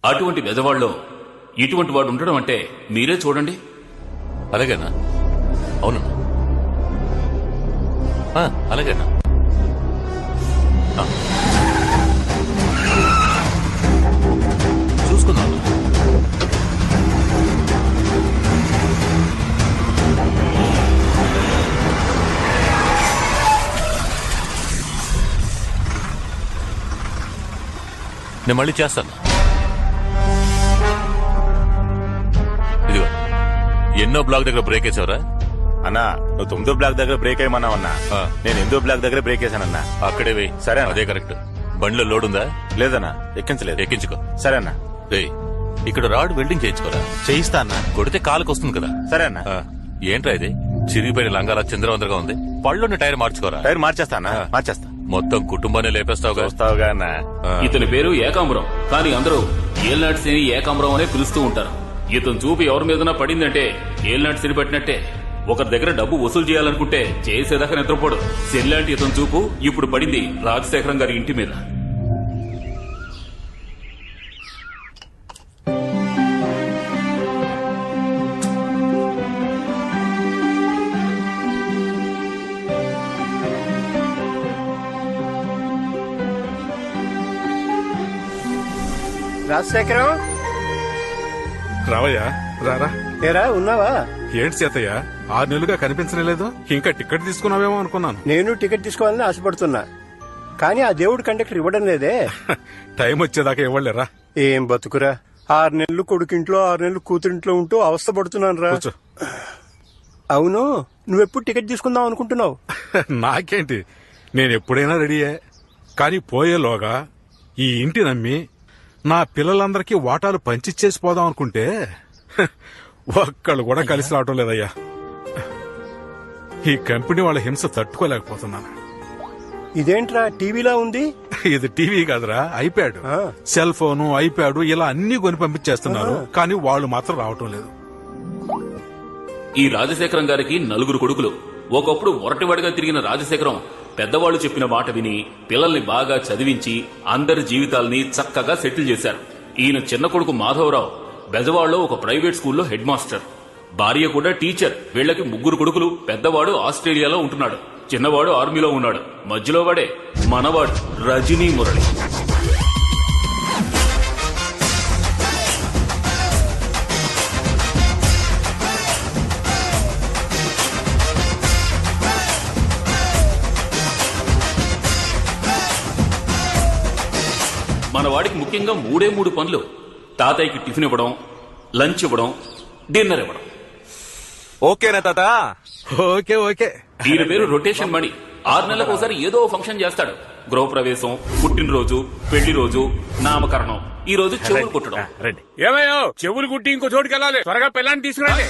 అటువంటి బెజవాడలో ఇటువంటి వాడు ఉండడం అంటే మీరే చూడండి. అలాగేనా? అవునన్నా. అలాగేనా? చూసుకుందాం. నేను మళ్ళీ చేస్తాను. ఇదిగో, ఎన్నో బ్లాక్ దగ్గర బ్రేక్ వేసావురా? అన్నా నువ్వు 9వ బ్లాక్ దగ్గర బ్రేక్ అయ్యమన్నావన్నా. నేను 8వ బ్లాక్ దగ్గర బ్రేక్ వేసానన్నా. అక్కడే వేయి. సరే, అదే కరెక్ట్. బండిలో లోడ్ ఉందా? లేదన్నా, ఎక్కించలేదు. ఎక్కించుకో. సరే అన్నా. రే, ఇక్కడ రాడ్ వెల్డింగ్ చేయించుకోరా. చేయిస్తా అన్నా. కొడితే కాలుకు వస్తుంది కదా. సరే అన్నా. ఏంట్రా ఇది చిరిగిపోయిన లంగాల చంద్రవందరగా ఉంది. పళ్ళున్న టైర్ మార్చుకోరా. టైర్ మార్చేస్తా అన్నా, మార్చేస్తా. మొత్తం కుటుంబాన్ని లేపేస్తావుగా. వస్తావుగా అన్నా. ఇతని పేరు ఏకాంబరం, కానీ అందరూ ఏల్నాటి శని ఏకాంబరం అనే పిలుస్తూ ఉంటారు. ఇతను చూపు ఎవరి మీదనా పడిందంటే ఏల్నాటి శని పట్టినట్టే. ఒకరి దగ్గర డబ్బు వసూలు చేయాలనుకుంటే చేసేదాకా నిద్రపోడు. శనిలాంటి ఇతని చూపు ఇప్పుడు పడింది రాజశేఖరం గారి ఇంటి మీద. రాజశేఖరం, రావయ్యా, రారా. ఏరా ఉన్నావా? ఏంటి సీతయ్య, 6 నెలలుగా కనిపించలేదు. ఇంకా టికెట్ తీసుకున్నావేమో అనుకున్నాను. నేను టికెట్ తీసుకోవాలని ఆశపడుతున్నా, కానీ ఆ దేవుడు కండక్టర్ ఇవ్వడం లేదే. టైం వచ్చేదాకా ఇవ్వలేరా. ఏం బతుకురా, 6 నెలలు కొడుకింట్లో 6 నెలలు కూతురింట్లో ఉంటూ అవస్థ పడుతున్నాను రా. అవును, నువ్వెప్పుడు టికెట్ తీసుకుందాం అనుకుంటున్నావు? నాకేంటి, నేను ఎప్పుడైనా రెడీయే. కానీ పోయేలోగా ఈ ఇంటి నమ్మి నా పిల్లలందరికీ వాటాలు పంచిచ్చేసి పోదాం అనుకుంటే ఒక్కళ్ళు కూడా కలిసి రావటం లేదయ్యా. ఈ కంపెనీ వాళ్ళ హింస తట్టుకోలేకపోతున్నాను. ఇదేంట్రా టీవీలా ఉంది? ఇది టీవీ కాదురా, ఐప్యాడ్. సెల్ ఫోను, ఐప్యాడ్ ఇలా అన్ని కొని పంపించేస్తున్నారు, కానీ వాళ్ళు మాత్రం రావటం లేదు. ఈ రాజశేఖరం గారికి 4 కొడుకులు. ఒకప్పుడు మొరటివాడిగా తిరిగిన రాజశేఖరం పెద్దవాళ్లు చెప్పిన మాట విని పిల్లల్ని బాగా చదివించి అందరి జీవితాల్ని చక్కగా సెటిల్ చేశారు. ఈయన చిన్న కొడుకు మాధవరావు బెజవాడలో ఒక ప్రైవేట్ స్కూల్లో హెడ్ మాస్టర్, భార్య కూడా టీచర్. వీళ్లకి 3 కొడుకులు. పెద్దవాడు ఆస్ట్రేలియాలో ఉంటున్నాడు, చిన్నవాడు ఆర్మీలో ఉన్నాడు, మధ్యలో వాడే మనవాడు రజనీ మురళి. మన వాడికి ముఖ్యంగా 3 పనులు. తాతయ్యకి టిఫిన్ ఇవ్వడం, లంచ్ ఇవ్వడం, డిన్నర్ ఇవ్వడం. ఓకేనా తాత? Okay okay. ఈయన పేరు రొటేషన్ మణి. 6 నెలలకు ఒకసారి ఏదో ఫంక్షన్ చేస్తాడు. గృహప్రవేశం, పుట్టినరోజు, పెళ్లి రోజు, నామకరణం. ఈ రోజు చెవులు కుట్టడం. ఏమయ్యో, చెవులు కుట్టి ఇంకో చోటుకి వెళ్ళాలి. త్వరగా పిల్లాన్ని తీసుకురండి.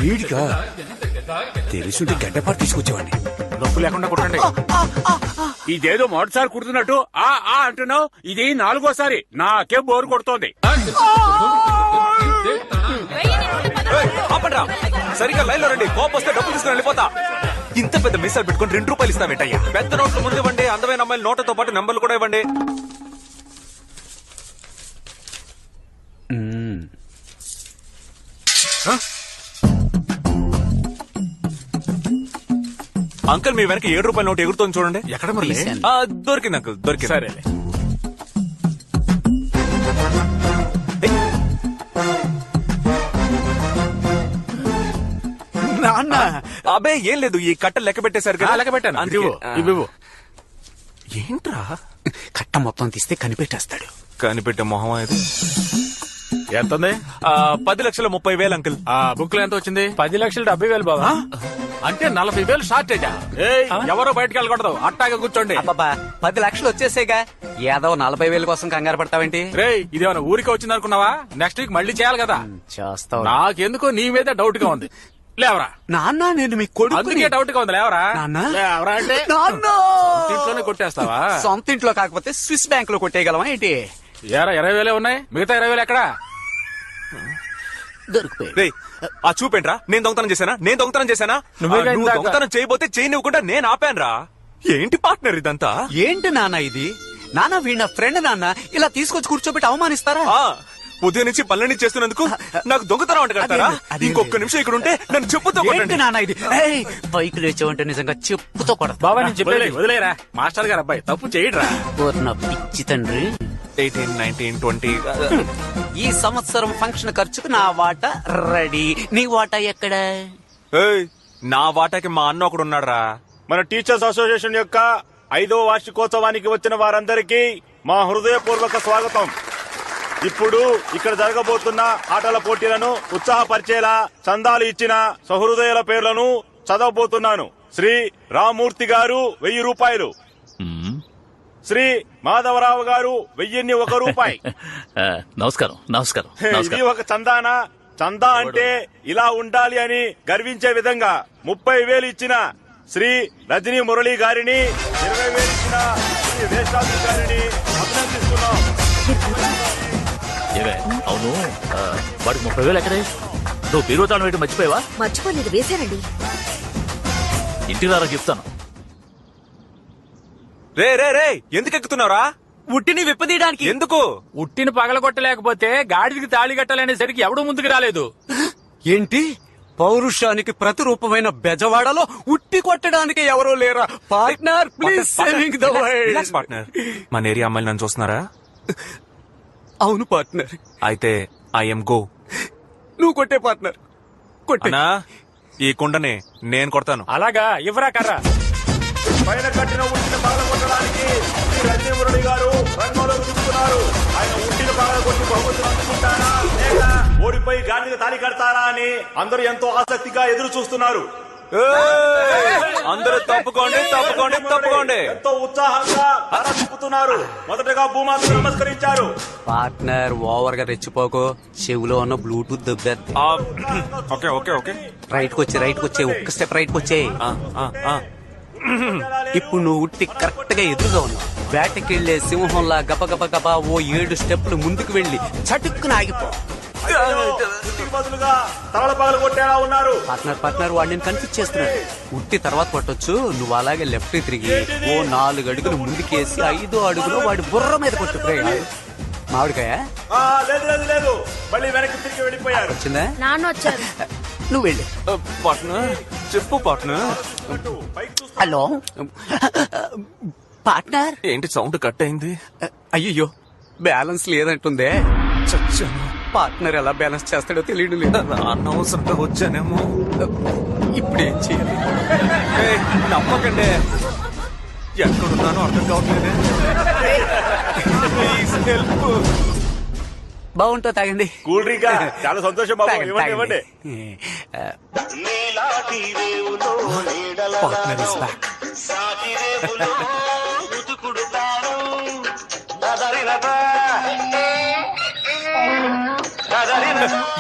వీడిగా తెలుసుంటే గడ్డపాటు తీసుకొచ్చేవాడిని. నొప్పు లేకుండా కుట్టండి. ఇదేదో మొదటిసారి కుడుతున్నట్టు ఆ అంటున్నావు. ఇది 4గోసారి. నాకే బోరు కొడుతోంది. సరిగా లైన్ లో రండి. కోపం వస్తే డబ్బులు తీసుకుని వెళ్ళిపోతా. ఇంత పెద్ద మిస్సాలు పెట్టుకుని 2 రూపాయలు ఇస్తావేంటయ్యా? పెద్ద నోట్లు ముందు ఇవ్వండి. అందమైన అమ్మాయిల నోట్లతో పాటు నెంబర్లు కూడా ఇవ్వండి. అంకుల్, మీ వెనక 7 రూపాయల నోట్ ఎగురుతోంది చూడండి. ఎక్కడ మరి? దొరికింది అంకుల్, దొరికింది. సరే. నాన్న, అబే ఏం లేదు, ఈ కట్టలు లెక్క పెట్టేశారు కదా. లెక్క పెట్టాను. ఇవ్వు. ఏంట్రా? కట్ట మొత్తం తీస్తే కనిపెట్టేస్తాడు. కనిపెట్టే మొహం ఇది. ఎంత ఉంది? 10,30,000 అంకుల్. ఆ బుక్ లో ఎంత వచ్చింది? 10,70,000 బాబా. అంటే 40,000 షార్టేజా? ఎవరో బయటకు వెళ్ళకూడదు, అట్టాగా కూర్చోండి. అబ్బాబా, 10 లక్షలు వచ్చేసేగా, ఏదో 40,000 కోసం కంగారు పడతావేంటి? రే, ఇదేమన్నా ఊరికి వచ్చింది అనుకున్నావా? నెక్స్ట్ వీక్ మళ్ళీ చేయాలి కదా. చేస్తావు. నాకెందుకో నీ మీద డౌట్ గా ఉంది. లేవరా. నాన్న, నేను మీ కొడుకు. అందుకే డౌట్ గా ఉంది. లేవరా. నాన్న, లేవరా అంటే నాన్న, ఇంట్లోనే కొట్టేస్తావా? సొంత ఇంట్లో కాకపోతే స్విస్ బ్యాంక్ లో కొట్టేయగలమా ఏంటి? ఏరా 20,000 ఉన్నాయి, మిగతా 20,000 ఎక్కడా? దొరికిపోయి. ఆ చూపేంట్రా? నేను దొంగతనం చేశానా? నువ్వు దొంగతనం చేయబోతే చేయనివ్వకుండా నేను ఆపాను రా. ఏంటి పార్ట్నర్ ఇదంతా? ఏంటి నాన్న ఇది? నాన్న వీణ ఫ్రెండ్ నాన్న, ఇలా తీసుకొచ్చి కూర్చోబెట్టి అవమానిస్తారా? ఆ, ఉదయం నుంచి పనులన్నీ చేస్తున్నందుకు నాకు దొంగతనం అంట కడతారా? అదే. ఇంకొక నిమిషం ఇక్కడ ఉంటే నన్ను చెప్పుతో ఏంటి కొట్టండి. నాన్న ఇది? ఏయ్, పైకి లేచావంటే నిజంగా చెప్పుతో కొడతా. బాబా నేను చెప్పేది వదిలేరా, మాస్టర్ గారు అబ్బాయి తప్పు చేయడరా. పూర్ణ పిచ్చి తండ్రి. 18, 19, 20. ఈ సంవత్సరం ఫంక్షన్ ఖర్చుకు నా వాటా రెడీ. నీ వాటా ఎక్కడ? ఏయ్, నా వాటాకి మా అన్న ఒకడు ఉన్నాడురా. మన టీచర్స్ అసోసియేషన్ యొక్క 5వ వార్షికోత్సవానికి వచ్చిన వారందరికీ మా హృదయపూర్వక స్వాగతం. ఇప్పుడు ఇక్కడ జరగబోతున్న ఆటల పోటీలను ఉత్సాహపరిచేలా చందాలు ఇచ్చిన సహృదయుల పేర్లను చదవబోతున్నాను. శ్రీ రామూర్తి గారు 1000 రూపాయలు, శ్రీ మాధవరావు గారు 1001 రూపాయి. నమస్కారం నమస్కారం ఇది నమస్కారం. ఒక చందానా? చందా అంటే ఇలా ఉండాలి అని గర్వించే విధంగా 30,000 ఇచ్చిన శ్రీ రజనీ మురళి గారిని, 20,000 ఇచ్చిన శ్రీ వేషాద్రి గారిని అభినందిస్తున్నాం. ఏవే, అవును వాడికి 30,000 ఎక్కడే? నువ్వు బీరుతాను వేయడం మర్చిపోయావా? మర్చిపోలేదు, వేశానండి. ఇంటికి రారా చెప్తాను. రే రే రే, ఎందుకు ఎక్కుతున్నావురా? ఉట్టిని విప్పదీయడానికి. ఎందుకు? ఉట్టిని పగలగొట్టలేకపోతే గాడిదికి తాళి కట్టాలనేసరికి ఎవడు ముందుకు రాలేదు. ఏంటి? పౌరుషానికి ప్రతిరూపమైన బెజవాడలో ఉట్టి కొట్టడానికి ఎవరో లేరా? Partner please saving the relax partner. మన ఏరియా అమ్మాయిలు నన్ను చూస్తున్నారా? అవును పార్ట్నర్. అయితే ఐఎమ్ గో. నువ్వు కొట్టే పార్ట్నర్ కొట్టే. అన్నా, ఈ కుండని నేను కొడతాను. అలాగా, ఇవ్వరా కర్రా. పైన కట్టిన ఉట్టిని పగలగొట్టడానికి శ్రీ రజనీ మురళి గారు రంగంలో దిగుతున్నారు. ఆయన ఉట్టిని పగలగొట్టి బహుమతులు అందుకుంటారా లేక ఓడిపోయి గాడికి తాళి కడతారా అని అందరూ ఎంతో ఆసక్తిగా ఎదురు చూస్తున్నారు. అందరూ తప్పుకోండి తప్పుకోండి తప్పుకోండి. ఎంతో ఉత్సాహంగా తల తిప్పుతున్నారు. మొదటగా భూమాతకు నమస్కరించారు. పార్ట్నర్ ఓవర్ గా రెచ్చిపోకో, చెవిలో ఉన్న బ్లూటూత్ దెబ్బేద్ది. ఆ, ఓకే ఓకే ఓకే. రైట్ కి వచ్చే ఒక్క స్టెప్ రైట్ కి వచ్చే. ఆ, ఆ, ఆ. ఇప్పుడు నువ్వు ఉట్టి కరెక్ట్ గా ఎదురుగా ఉన్నావు. వేటకెళ్లే సింహంలా గబ గబ గబా ఓ 7 స్టెప్లు ముందుకు వెళ్లి చటుక్కున ఆగిపో. ఉట్టికి బదులుగా తలలు పగలగొట్టేలా ఉన్నారు. పార్ట్నర్ వాడిని కన్ఫ్యూజ్ చేస్తున్నాడు. ఉట్టి తర్వాత కొట్టొచ్చు, నువ్వు అలాగే లెఫ్ట్ తిరిగి ఓ 4 అడుగులు ముందుకేసి 5వ అడుగులో వాడి బుర్ర మీద కొట్టు. మామిడికాయ ఆ, లేదు లేదు లేదు, మళ్ళీ వెనక్కి తిరిగి వెళ్ళిపోయారు. వచ్చిందా? నాన్న వచ్చారు. నువ్వు వెళ్ళు. పార్ట్నర్ చెప్పు పార్ట్నర్. Hello partner. ఏంటి సౌండ్ కట్ అయింది? అయ్యో బ్యాలెన్స్ లేదంటుందే. చచ్చాను. పార్ట్నర్ ఎలా బ్యాలెన్స్ చేస్తాడో తెలియడం లేదు. అనవసరంగా వచ్చానేమో. ఇప్పుడు ఏం చేయాలి? ఏయ్, నమ్మకండి. ఎక్కడున్నానో అర్థం కావట్లేదే. Please help. బాగుంటా తాగండి. కూల్ డ్రింక్ చాలా సంతోషం బాబు. తాగండి, ఇవ్వండి ఇవ్వండి. Partner is back.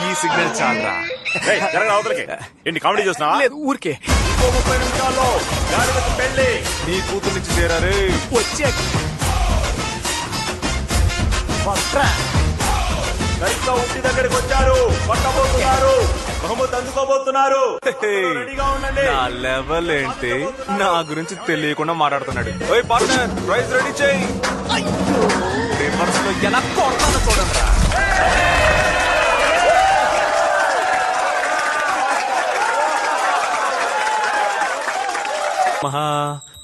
ఈ సిగ్నల్ చాలరా. ఏయ్, జరగరా అవతలకి. ఏంటి కామెడీ చూస్తున్నావా? లేదు ఊరికే ఇంకో 30 నిమిషాల్లో గాడిదకు పెళ్లి. నీ కూతురు నుంచి చేరారే. వచ్చే. సరిగ్గా ఉట్టి దగ్గరికి వచ్చారు. కొట్టబోతున్నారు. బహుమతి అందుకోబోతున్నారు. రెడీగా ఉండండి. నా లెవెల్ ఏంటి? నా గురించి తెలియకుండా మాట్లాడుతున్నాడు. ఓయ్ పార్ట్నర్, ప్రైజ్ రెడీ చేయి. రివర్స్ లో ఎలా కొడతానో చూడండి. మహా,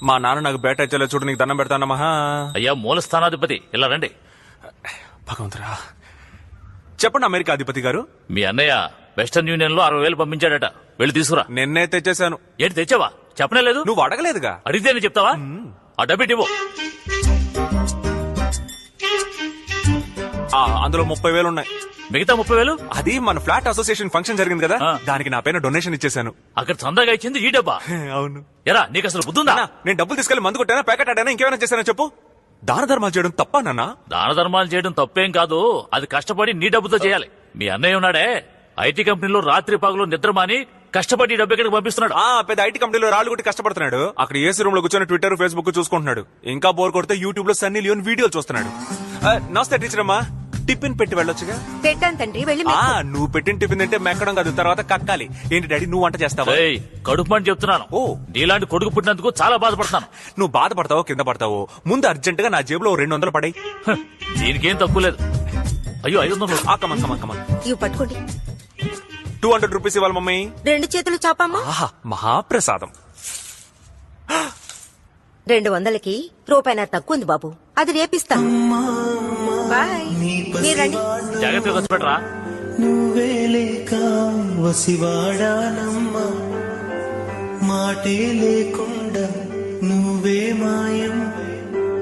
మా నాన్న నాకు బేట ఇచ్చలే చూడు, నీకు దండం పెడతాను మహా. అయ్యా మూల స్థానాధిపతి, ఇలా రండి. భగవంతురా, చెప్పండి అమెరికా అధిపతి గారు. మీ అన్నయ్య వెస్టర్న్ యూనియన్ లో 60,000 పంపించాడట. వెళ్ళి తీసుకురా. నిన్నే తెచ్చేశాను. ఏంటి తెచ్చావా? చెప్పనే లేదు. నువ్వు అడగలేదుగా. అడిగితేనే చెప్తావా? ఆ డబ్బిట్ ఇవ్వు. అందులో 30,000 ఉన్నాయి. మిగతా 30,000 అది మన ఫ్లాట్ అసోసియేషన్ ఫంక్షన్ జరిగింది కదా, ఆ. దానికి నా పైన డొనేషన్ ఇచ్చేశాను. అక్కడ చందాగా ఇచ్చింది ఈ డబ్బా. అవును. ఎరా నీకు అసలు బుద్ధుందా? అన్నా, నేను డబ్బులు తీసుకెళ్లి మందు కొట్టానా, ప్యాకెట్ ఆడానా, ఇంకేమైనా చేశానా చెప్పు. దాన ధర్మాలు చేయడం తప్ప నాన్న? దాన ధర్మాలు చేయడం తప్పేం కాదు. అది కష్టపడి నీ డబ్బుతో చేయాలి. మీ అన్నయ్య ఉన్నాడే, ఐటీ కంపెనీలో రాత్రి పగలు నిద్రమాని కష్టపడి ఈ డబ్బు ఇక్కడికి పంపిస్తున్నాడు. పెద్ద ఐటీ కంపెనీలో రాళ్ళు కొట్టి కష్టపడుతున్నాడు. అక్కడ ఏసీ రూమ్ లో కూర్చొని ట్విట్టర్ ఫేస్బుక్ చూసుకుంటున్నాడు. ఇంకా బోర్ కొడితే యూట్యూబ్ లో సన్నీ లియోన్ వీడియోలు చూస్తున్నాడు. నమస్తే టీచర్ అమ్మా. టిఫిన్ పెట్టి వెళ్ళొచ్చుగా. పెట్టాను తండ్రి వెళ్ళి నువ్వు పెట్టిన టిఫిన్ తింటే మెక్కడం కాదు, తర్వాత కక్కాలి. ఏంటి డాడీ, నువ్వు వంట చేస్తావా? కడుపు అని చెప్తున్నాను. ఓ, నీలాంటి కొడుకు పుట్టినందుకు చాలా బాధపడతాను. నువ్వు బాధపడతావో కింద పడతావో, ముందు అర్జెంట్ గా నా జేబులో 200 పడాయి. దీనికేం తక్కువ లేదు. అయ్యో 500. కమన్ ఇవి పట్టుకోండి. 200 రూపీస్ ఇవ్వాలి మమ్మీ. 2 చేతులు చాపమ్మా. ఆహా, మహాప్రసాదం. 200కి రూపాయి తక్కువ ఉంది బాబు, అది రేపిస్తాను. బాయ్. మీరు రండి. జాగ్రత్తగా ఖర్చు పెట్టరా. నువ్వే లేక వసివాడానమ్మ, మాటే లేకుండా నువ్వే మాయం,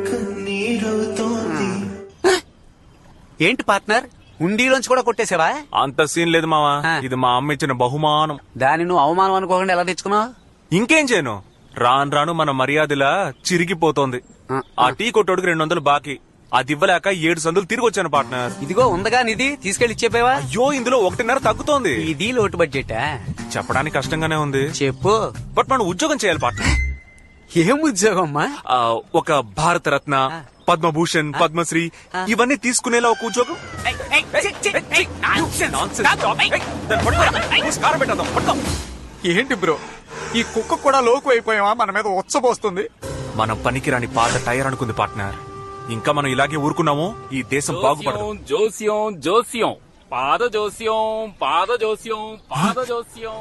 కన్నీరవుతోంది. ఏంటి పార్ట్నర్, ఉండిలోంచి కూడా కొట్టేసావా? అంత సీన్ లేదు మావా, ఇది మా అమ్మ ఇచ్చిన బహుమానం. దాన్ని నువ్వు అవమానం అనుకోకుండా ఎలా తెచ్చుకున్నావు? ఇంకేం చేయను, రాను రాను మన మర్యాదలా చిరిగిపోతోంది. ఆ టీ కొట్టోడికి 200 బాకీ, అది ఇవ్వలేక 7 సందులు తిరిగి వచ్చాను పార్ట్నర్. ఇదిగో ఉందగా నిధి, తీసుకెళ్లి ఇచ్చేపోయావా? అయ్యో, ఇందులో 1.5 తగ్గుతోంది. ఇది లోటు బడ్జెటా? చెప్పడానికి కష్టంగానే ఉంది. చెప్పు. బట్ మనం ఉద్యోగం చేయాలి పార్ట్నర్. ఏం ఉద్యోగం అమ్మా? ఒక భారతరత్న, పద్మభూషణ్, పద్మశ్రీ ఇవన్నీ తీసుకునేలా ఒక ఉద్యోగం. ఏంటి బ్రో, ఈ కుక్క కూడా లోకు అయిపోయావా? మన మీద ఉచ్చబోస్తుంది. మనం పనికిరాని పాత టైర్ అనుకుంది పార్ట్నర్. ఇంకా మనం ఇలాగే ఊరుకున్నాము, ఈ దేశం బాగుపడదు. జోస్యం జోస్యం పాద జోస్యం పాద జోస్యం పాద జోస్యం.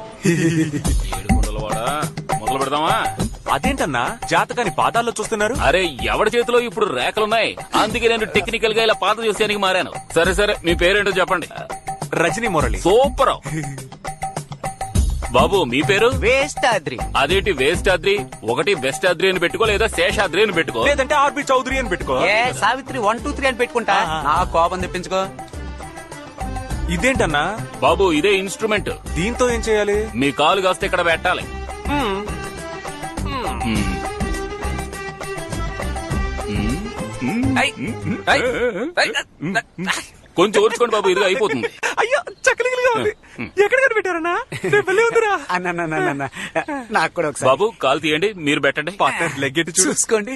ఏడుకొండలవాడా, మొదలు పెడదామా? అదేంటన్నా జాతకాన్ని పాదాల్లో చూస్తున్నారు? అరే, ఎవడి చేతిలో ఇప్పుడు రేఖలున్నాయి, అందుకే నేను టెక్నికల్ గా ఇలా పాద జోస్యానికి మారాను. సరే సరే, మీ పేరేంటో చెప్పండి. రజనీ మురళి. సూపర్. బాబు మీ పేరు? వేస్తాద్రి. అదేంటి వేస్టాద్రి? ఒకటి వెస్టాద్రి అని పెట్టుకో, లేదా శేషాద్రి అని పెట్టుకో, లేదంటే ఆర్బి చౌదరి అని పెట్టుకో. ఏ సావిత్రి 1 2 3 అని పెట్టుకుంటా, నా కోపం తెప్పించుకో. ఇదేంటన్నా? బాబు ఇదే ఇన్స్ట్రుమెంట్. దీంతో ఏం చేయాలి? మీ కాలు కాస్తే ఇక్కడ పెట్టాలి. కొంచెం ఓర్చుకోండి బాబు, ఇదిగా అయిపోతుంది. అయ్యో, చక్కలిగా ఉంది. ఎక్కడ కనిపెట్టారన్నా? అన్న నాకు కూడా ఒకసారి. బాబు కాలు తీయండి, మీరు పెట్టండి. లెగ్గెట్టి చూసుకోండి.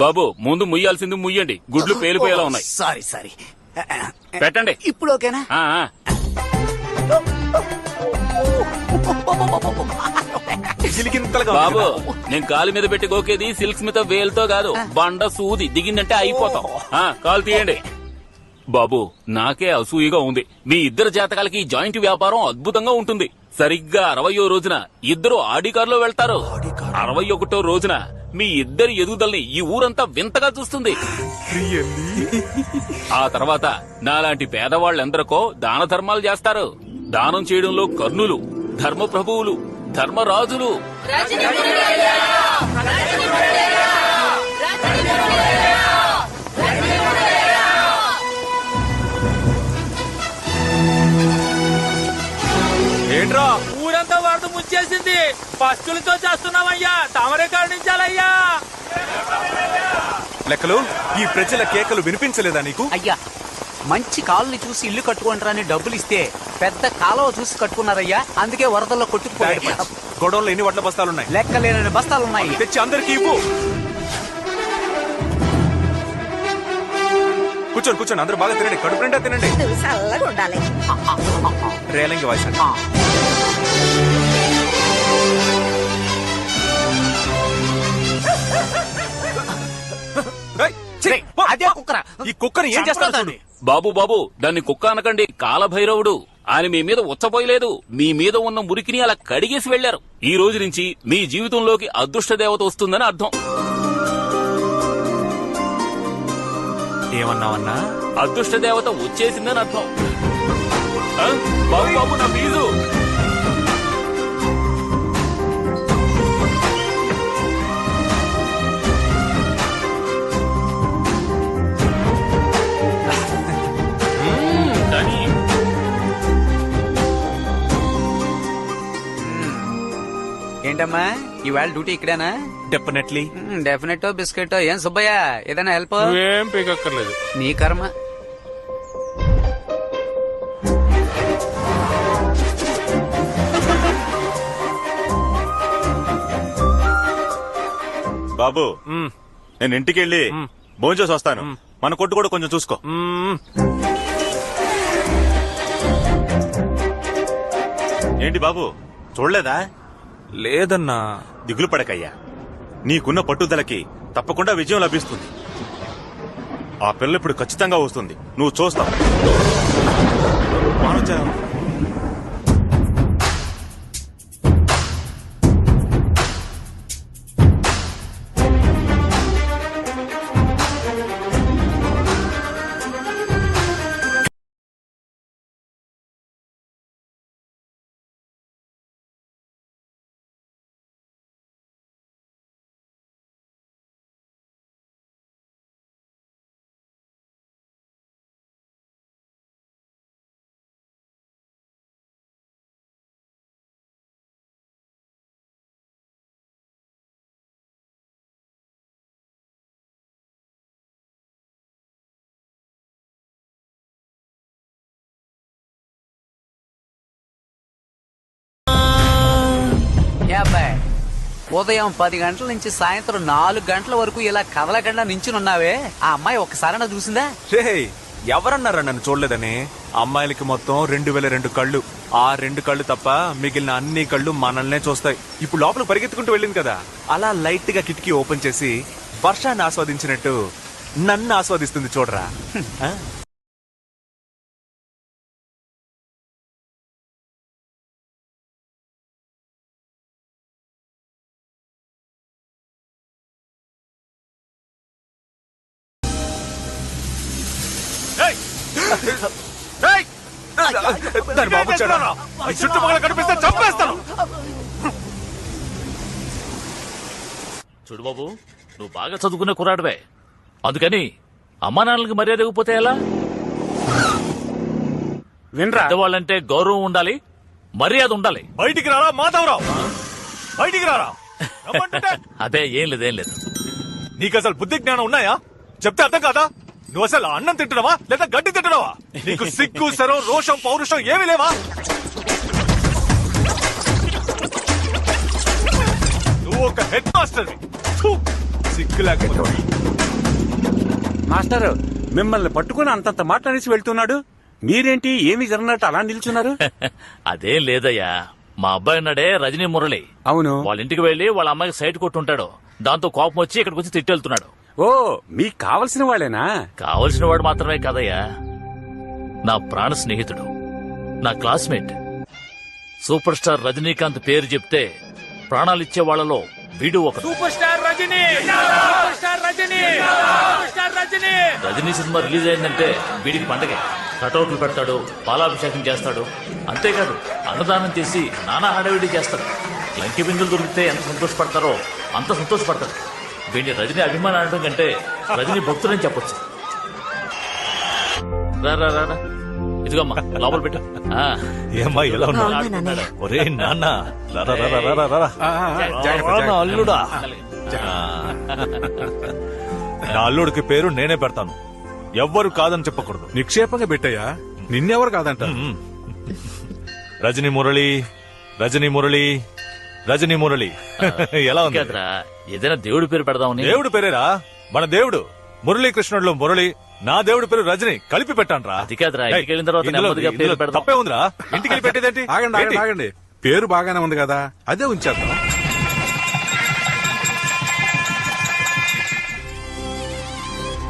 బాబు ముందు ముయ్యాల్సింది ముయ్యండి, గుడ్లు పేలిపోయేలా ఉన్నాయి. సారీ పెట్టండి. ఇప్పుడు ఓకేనా? బాబు నేను కాలు మీద పెట్టి గోకేది సిల్క్ స్మిత వేలుతో కాదు, బండ సూది దిగిందంటే అయిపోతాం. కాలు తీయండి. బాబు నాకే అసూయగా ఉంది, మీ ఇద్దరు జాతకాలకి జాయింట్ వ్యాపారం అద్భుతంగా ఉంటుంది. సరిగ్గా 60వ రోజున ఇద్దరు ఆడి కారులో వెళ్తారు. 61వ రోజున మీ ఇద్దరి ఎదుగుదలని ఈ ఊరంతా వింతగా చూస్తుంది. ఆ తర్వాత నాలాంటి పేదవాళ్ళెందరికో దాన ధర్మాలు చేస్తారు. దానం చేయడంలో కర్ణులు, ధర్మ ప్రభువులు, ధర్మరాజులు. ఏంట్రా ఊరంతా వరద ముచ్చేసింది, పస్తులతో చేస్తున్నామయ్యా, తమరే కరుణించాలయ్యా. లెక్కలు, ఈ ప్రజల కేకలు వినిపించలేదా నీకు? అయ్యా, మంచి కాలుని చూసి ఇల్లు కట్టుకుంటారని డబ్బులు ఇస్తే పెద్ద కాలువ చూసి కట్టుకున్నారయ్యా, అందుకే వరదల్లో కొట్టుకుపోయారు. గొడవల్లో ఎన్ని వడ్ల బస్తాలున్నాయి? లెక్కలేనని బస్తాలున్నాయి. తెచ్చి అందరికి ఇవ్వు. కూర్చోండి, అందరూ బాగా తినండి, కడుపు నిండా తినండి. చల్లగా ఉండాలి. రేలంగి వాయిస్. అదే కుక్కరా, ఈ కుక్కని ఏం చేస్తాను? బాబు దాన్ని కుక్క అనకండి, కాలభైరవుడు. ఆయన మీ మీద ఉచ్చపోయలేదు, మీ మీద ఉన్న మురికిని అలా కడిగేసి వెళ్లారు. ఈ రోజు నుంచి మీ జీవితంలోకి అదృష్ట దేవత వస్తుందని అర్థం. ఏమన్నావన్నా? అదృష్ట దేవత వచ్చేసిందని అర్థం. బాబు నా ఫీజు. ఏంటమ్మా ఇవాళ డ్యూటీ ఇక్కడేనా? డెఫినెట్లీ. Definite biscuit. ఏం సుబ్బయ్య, ఏదైనా హెల్ప్? ఏం పీకక్కర్లేదు. నీ కర్మ. బాబు నేను ఇంటికి వెళ్ళి భోంచేసి వస్తాను. మన కొట్టు కూడా కొంచెం చూసుకో. ఏంటి బాబు చూడలేదా? లేదన్నా. దిగులు పడకయ్యా, నీకున్న పట్టుదలకి తప్పకుండా విజయం లభిస్తుంది. ఆ పిల్ల ఇప్పుడు ఖచ్చితంగా వస్తుంది, నువ్వు చూస్తావు. ఉదయం 10 గంటల నుంచి సాయంత్రం 4 గంటల వరకు ఇలా కదలకుండా నించునున్నావే, ఆ అమ్మాయి ఒక్కసారైనా చూసిందా? రే, ఎవరన్నారా నన్ను చూడలేదని? అమ్మాయిలకి మొత్తం 2002 కళ్ళు. ఆ 2 కళ్ళు తప్ప మిగిలిన అన్ని కళ్ళు మనల్నే చూస్తాయి. ఇప్పుడు లోపల పరిగెత్తుకుంటూ వెళ్ళింది కదా, అలా లైట్ గా కిటికీ ఓపెన్ చేసి వర్షాన్ని ఆస్వాదించినట్టు నన్ను ఆస్వాదిస్తుంది చూడరా. దాని బాబు చుట్టుపక్కల కనిపిస్తే చంపేస్తాను. చూడు బాబు, నువ్వు బాగా చదువుకునే కుర్రాడివే, అందుకని అమ్మా నాన్నలకి మర్యాద ఇవ్వకపోతే ఎలా? వినరా, వాళ్ళంటే గౌరవం ఉండాలి, మర్యాద ఉండాలి. బయటికి రారా మాధవరావు, బయటికి రారా. అదే ఏం లేదు. నీకు అసలు బుద్ధి జ్ఞానం ఉన్నాయా? చెప్తే అర్థం కాదా? నువ్వు అసలు అన్నం తింటున్నావా లేదా గడ్డి తింటున్నావా? నీకు సిగ్గు సరం రోషం పౌరుషం ఏమీ లేవా? నువ్వు ఒక హెడ్ మాస్టర్, సిగ్గు లేకపోతే. మాస్టర్, మిమ్మల్ని పట్టుకుని అంతంత మాట్లాడేసి వెళ్తున్నాడు, మీరేంటి ఏమి జరగనట్టు అలా నిల్చున్నారు? అదేం లేదయ్యా, మా అబ్బాయి ఉన్నాడే రజనీ మురళి, అవును, వాళ్ళ ఇంటికి వెళ్లి వాళ్ళ అమ్మాయికి సైట్ కొట్టుంటాడు. దాంతో కోపం వచ్చి ఇక్కడికి వచ్చి తిట్టెళ్తున్నాడు. ఓ, మీకు కావలసిన వాళ్ళేనా? కావలసిన వాడు మాత్రమే కాదయ్యా, నా ప్రాణ స్నేహితుడు, నా క్లాస్మేట్. సూపర్ స్టార్ రజనీకాంత్ పేరు చెప్తే ప్రాణాలిచ్చే వాళ్లలో వీడు ఒక super star Rajini. Super star Rajini. Super star Rajini. Rajini cinema release అయిందంటే వీడికి పండగే. కటౌట్లు పెడతాడు, పాలాభిషేకం చేస్తాడు. అంతేకాదు అన్నదానం చేసి నానా హడావిడి చేస్తాడు. లంకి బిందులు దొరికితే ఎంత సంతోషపడతారో అంత సంతోషపడతాడు. వీడిని రజనీ అభిమానం అనడం కంటే రజనీ భక్తులని చెప్పొచ్చు. రా ఇదిగమ్మా లోపల పెట్టు. ఏమ్మా ఎలా ఉన్నావు? ఒరే నాన్న, అల్లుడా. నా అల్లుడికి పేరు నేనే పెడతాను, ఎవ్వరు కాదని చెప్పకూడదు. నిక్షేపంగా పెట్టయ్యా, నిన్నెవరు కాదంట. రజనీ మురళి, రజనీ మురళి, రజనీ మురళి. ఎలా ఉంది? ఏదైనా దేవుడి పేరు పెడదామని. దేవుడి పేరేరా, మన దేవుడు మురళీకృష్ణుడిలో మురళి, నా దేవుడి పేరు రజనీ, కలిపి పెట్టాను. అది కాదురా, ఇంటికి వెళ్ళిన తర్వాత తప్పే ఉందిరా, ఇంటికి వెళ్ళి పెట్టేదేంటి? ఆగండి, పేరు బాగానే ఉంది కదా, అదే ఉంచేద్దాం.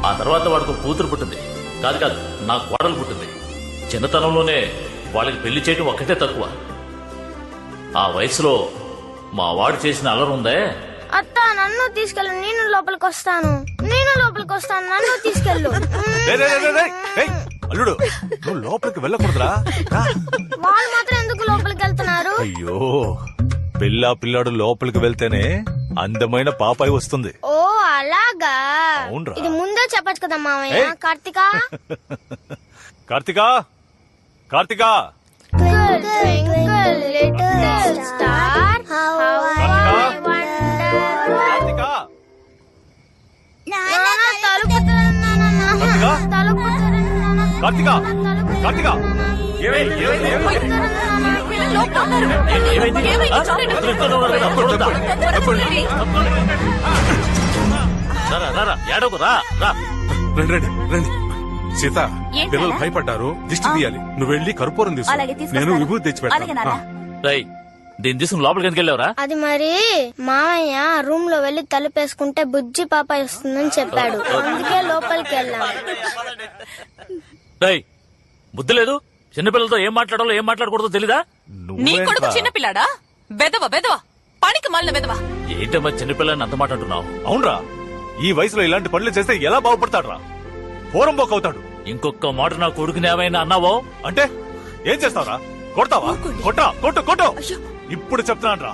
ఆ తర్వాత వాడికి కూతురు పుట్టింది. కాదు నా కోడలు పుట్టింది. చిన్నతనంలోనే వాళ్ళకి పెళ్లి చేయడం ఒక్కటే తక్కువ. ఆ వయసులో మా వాడు చేసిన అల్లరి ఉందే. అత్త, నన్ను తీసుకెళ్ళు, నేను లోపలికి వస్తాను, నన్ను తీసుకెళ్ళు. అల్లుడు, నువ్వు లోపలికి వెళ్ళకూడదురా. వాళ్ళు మాత్రం ఎందుకు లోపలికి వెళ్తున్నారు? అయ్యో, పిల్లాడు లోపలికి వెళ్తేనే అందమైన పాపాయి వస్తుంది. ఓ అలాగా, ఇది ముందే చెప్పచ్చు కదా మామయ్య. కార్తికా ఏడోకు రా. రండి రండి రండి. సీత, ఏంటి పిల్లలు నాన్న? భయపడ్డారు, దిష్టి తీయాలి. నువ్వు వెళ్ళి కర్పూరం తీసుకో, అలాగే తీసుకొస్తాను. నేను విభూతి తెచ్చి అలాగే నాన్న. రేయ్, దీన్ని తీసుకుని లోపలికి ఎందుకు వెళ్ళావురా? అది మరి మామయ్య రూమ్ లో వెళ్లి తలుపేసుకుంటే బుజ్జి పాప వస్తుందని చెప్పాడు, అందుకే లోపలికి వెళ్ళాం. రేయ్, బుద్ధి లేదు? చిన్నపిల్లలతో ఏం మాట్లాడాలో ఏం మాట్లాడకూడదో తెలీదా? నీ కొడుకు చిన్నపిల్లాడా? బెదవ బెదవ, పనికి మాలిన బెదవ. ఏంటమ్మా చిన్నపిల్లని అంత మాట అంటున్నావు? అవునరా, ఈ వయసులో ఇలాంటి పనులు చేస్తే ఎలా బాగుపడతాడురా? పోరంబోక్ అవుతాడు. ఇంకొక మాట నా కొడుకుని ఏమైనా అన్నావో అంటే ఏం చేస్తావురా? కొడతావా? కొట్టా, కొట్టు కొట్టు. ఇప్పుడు చెప్తున్నాను రా,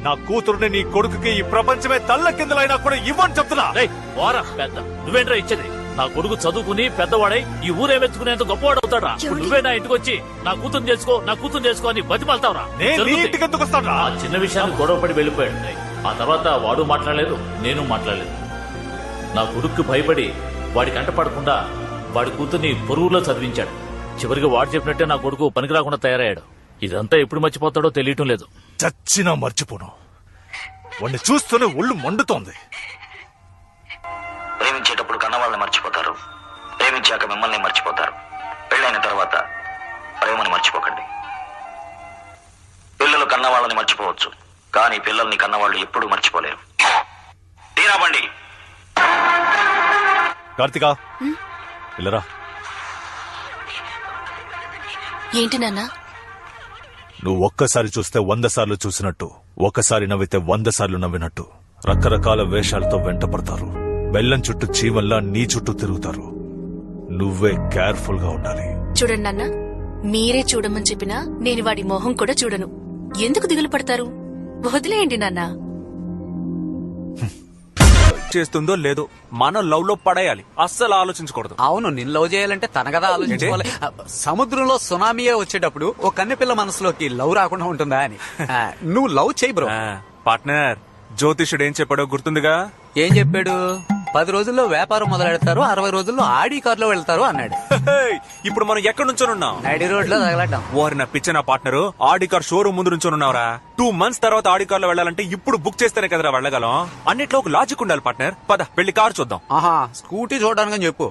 నా కూతురుని నీ కొడుకుకి ఈ ప్రపంచమే తల్ల కిందలైనా కూడా ఇవ్వని చెప్తున్నా. రేయ్, పోరా పెద్ద, నువ్వేంట్రా ఇచ్చేది? నా కొడుకు చదువుకుని పెద్దవాడై ఈ ఊరే మెచ్చుకునేంత గొప్పవాడు అవుతాడా? నువ్వే నా ఇంటికి వచ్చి నా కూతురు చేసుకో నా కూతురు చేసుకో అని బతిమాలతావురా? నేను నీ ఇంటికి ఎందుకు వస్తాను రా? ఆ చిన్న విషయాన్ని గొడవపడి వెళ్ళిపోయాడు. ఆ తర్వాత వాడు మాట్లాడలేదు, నేను మాట్లాడలేదు. నా కొడుక్కి భయపడి వాడి కంట పడకుండా వాడి కూతుర్ని పొరుగులో చదివించాడు. చివరికి వాడు చెప్పినట్టే నా కొడుకు పనికి రాకుండా తయారయ్యాడు. ఇదంతా ఎప్పుడు మర్చిపోతాడో తెలియటం లేదు. చచ్చినా మర్చిపోను. వాడిని చూస్తూనే ఒళ్ళు మండుతోంది. ప్రేమించేటప్పుడు కన్నవాళ్ళని మర్చిపోతారు, ప్రేమించాక మిమ్మల్ని మర్చిపోతారు. పెళ్ళైన తర్వాత ప్రేమని మర్చిపోకండి. పిల్లలు కన్నవాళ్ళని మర్చిపోవచ్చు, కానీ పిల్లల్ని కన్నవాళ్ళు ఎప్పుడూ మర్చిపోలేరు. తీరా బండి. కార్తికా, ఇల్లరా. ఏంటి నాన్న? నువ్వు ఒక్కసారి చూస్తే 100 సార్లు చూసినట్టు, ఒక్కసారి నవ్వితే 100 సార్లు నవ్వినట్టు రకరకాల వేషాలతో వెంట పడతారు. బెల్లం చుట్టూ చీమల్లా నీ చుట్టూ తిరుగుతారు. నువ్వే కేర్ఫుల్ గా ఉండాలి. చూడండి నాన్న, మీరే చూడమని చెప్పినా నేను వాడి మొహం కూడా చూడను. ఎందుకు దిగులు పడతారు? వదిలేయండి నాన్న. చేస్తుందో లేదో మనం లవ్ లో పడేయాలి, అస్సలు ఆలోచించకూడదు. అవును, నిన్ను లవ్ చేయాలంటే తన కదా ఆలోచించుకోవాలి. సముద్రంలో సునామీయే వచ్చేటప్పుడు ఓ కన్నెపిల్ల మనసులోకి లవ్ రాకుండా ఉంటుందా అని. నువ్వు లవ్ చేయి బ్రో. పార్ట్నర్, జ్యోతిషుడు ఏం చెప్పాడో గుర్తుందిగా? ఏం చెప్పాడు? 10 రోజుల్లో వ్యాపారం మొదలెడతారు, 60 రోజుల్లో ఆడి కారులో వెళ్తారు అన్నాడు. ఇప్పుడు మనం ఎక్కడి నుంచోనున్నాం? నడి రోడ్ లో తగలటం. ఓరి నా పిచ్చ నా పార్ట్నర్, ఆడి కార్ షోరూమ్ ముందు నుంచోనున్నావురా. 2 months తర్వాత ఆడి కార్ లో వెళ్ళాలంటే ఇప్పుడు బుక్ చేస్తేనే కదరా వెళ్ళగలం. అన్నిట్లో ఒక లాజిక్ ఉండాలి పార్ట్నర్. పద వెళ్ళి కారు చూద్దాం. ఆహా, స్కూటీ చూడడానికి చెప్పు.